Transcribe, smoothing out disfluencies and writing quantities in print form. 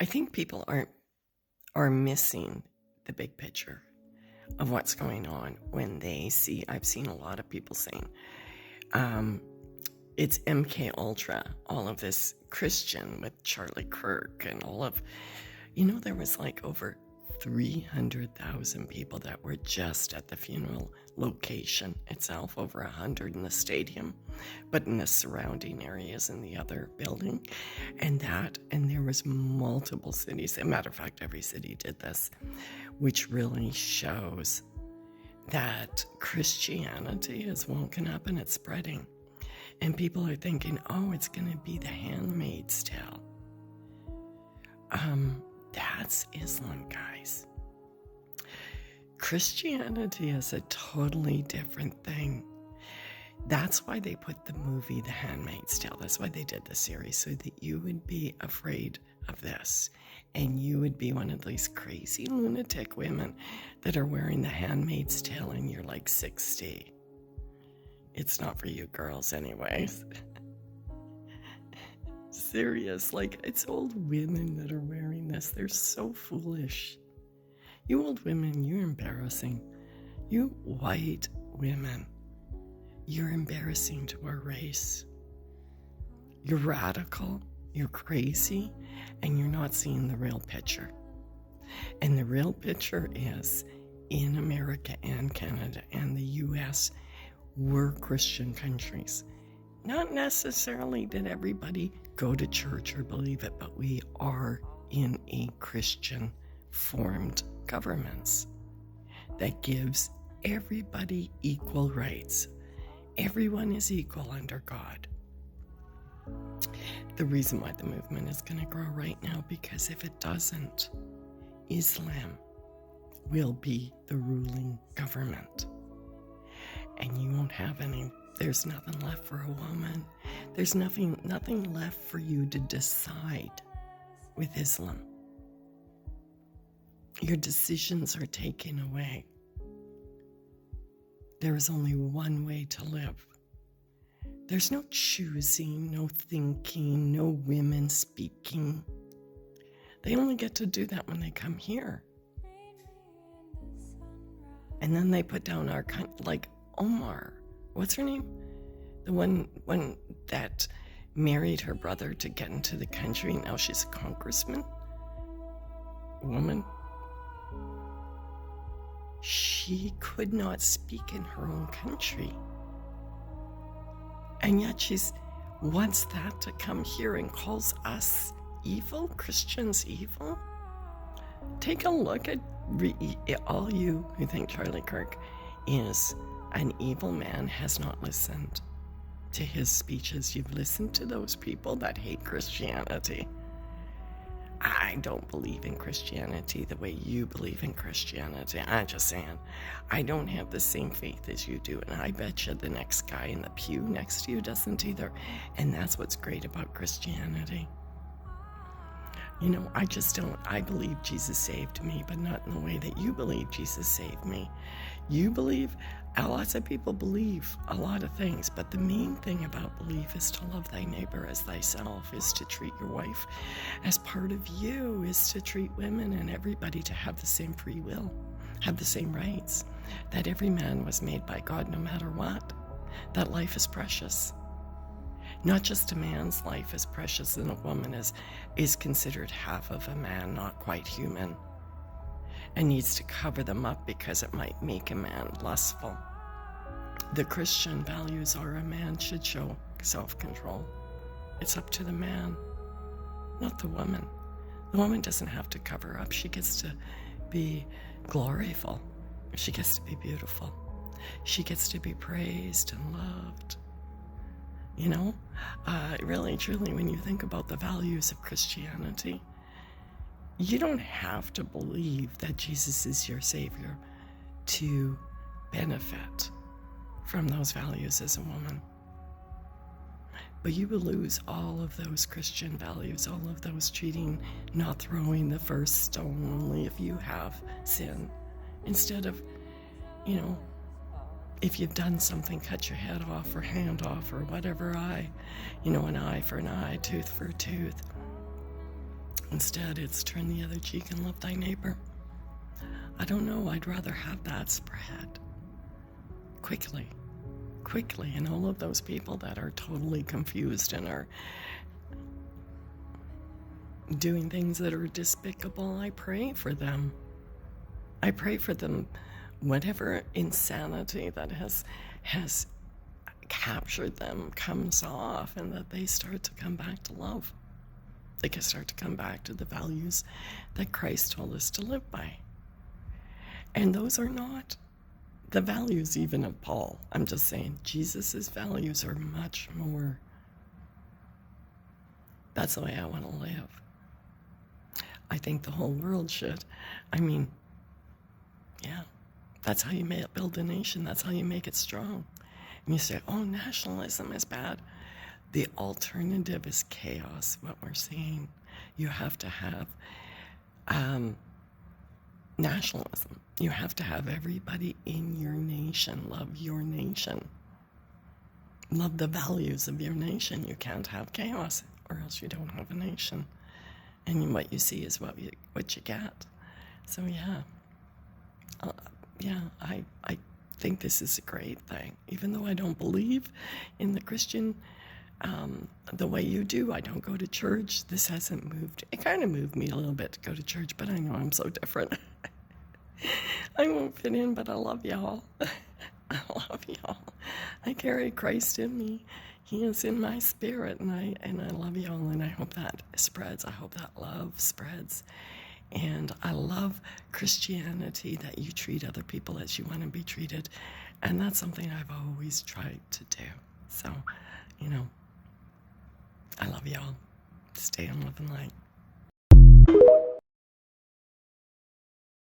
I think people are missing the big picture of what's going on when they see. I've seen a lot of people saying, it's MK Ultra, all of this Christian with Charlie Kirk and all of, there was like over 300,000 people that were just at the funeral location itself, over 100 in the stadium, but in the surrounding areas in the other building. And there was multiple cities. As a matter of fact, every city did this, which really shows that Christianity is woken up and it's spreading. And people are thinking, oh, it's going to be the Handmaid's Tale. That's Islam, guys. Christianity is a totally different thing. That's why they put the movie The Handmaid's Tale. That's why they did the series, so that you would be afraid of this. And you would be one of these crazy lunatic women that are wearing The Handmaid's Tale and you're like 60. It's not for you girls anyways. Serious, like it's old women that are wearing this. They're so foolish. You old women, you're embarrassing. You white women, you're embarrassing to our race. You're radical, you're crazy, and you're not seeing the real picture. And the real picture is in America and Canada and the US, we're Christian countries. Not necessarily did everybody go to church or believe it, but we are in a Christian formed governments that gives everybody equal rights. Everyone is equal under God. The reason why the movement is going to grow right now, because if it doesn't, Islam will be the ruling government. And you won't have any. There's nothing left for a woman. There's nothing left for you to decide with Islam. Your decisions are taken away. There is only one way to live. There's no choosing, no thinking, no women speaking. They only get to do that when they come here. And then they put down our, like Omar, what's her name? The one that married her brother to get into the country. Now she's a congressman. Woman. She could not speak in her own country. And yet she wants that to come here and calls us evil, Christians evil. Take a look at all you who think Charlie Kirk is an evil man has not listened to his speeches. You've listened to those people that hate Christianity. I don't believe in Christianity the way you believe in Christianity. I'm just saying, I don't have the same faith as you do, and I bet you the next guy in the pew next to you doesn't either. And that's what's great about Christianity. I believe Jesus saved me, but not in the way that you believe Jesus saved me. You believe, lots of people believe a lot of things, but the main thing about belief is to love thy neighbor as thyself, is to treat your wife as part of you, is to treat women and everybody to have the same free will, have the same rights, that every man was made by God no matter what, that life is precious. Not just a man's life is precious, and a woman is considered half of a man, not quite human, and needs to cover them up because it might make a man lustful. The Christian values are a man should show self-control. It's up to the man, not the woman. The woman doesn't have to cover up. She gets to be gloriful. She gets to be beautiful. She gets to be praised and loved. Really, truly, when you think about the values of Christianity, you don't have to believe that Jesus is your Savior to benefit from those values as a woman. But you will lose all of those Christian values, all of those cheating, not throwing the first stone only if you have sin. Instead of, if you've done something, cut your head off or hand off or whatever, an eye for an eye, tooth for a tooth. Instead, it's turn the other cheek and love thy neighbor. I don't know, I'd rather have that spread quickly, and all of those people that are totally confused and are doing things that are despicable, I pray for them. I pray for them, whatever insanity that has captured them comes off, and that they start to come back to love. They can start to come back to the values that Christ told us to live by. And those are not the values even of Paul. I'm just saying, Jesus's values are much more. That's the way I want to live. I think the whole world should. I mean, yeah, that's how you build a nation. That's how you make it strong. And you say, oh, nationalism is bad. The alternative is chaos, what we're seeing. You have to have nationalism. You have to have everybody in your nation love your nation. Love the values of your nation. You can't have chaos, or else you don't have a nation. And what you see is what you get. So I think this is a great thing. Even though I don't believe in the Christian the way you do, I don't go to church. This hasn't moved. It kind of moved me a little bit to go to church, but I know I'm so different. I won't fit in, but I love y'all. I love y'all. I carry Christ in me. He is in my spirit, and I love y'all, and I hope that spreads. I hope that love spreads. And I love Christianity, that you treat other people as you want to be treated. And that's something I've always tried to do. So, I love y'all. Stay on Love and Light.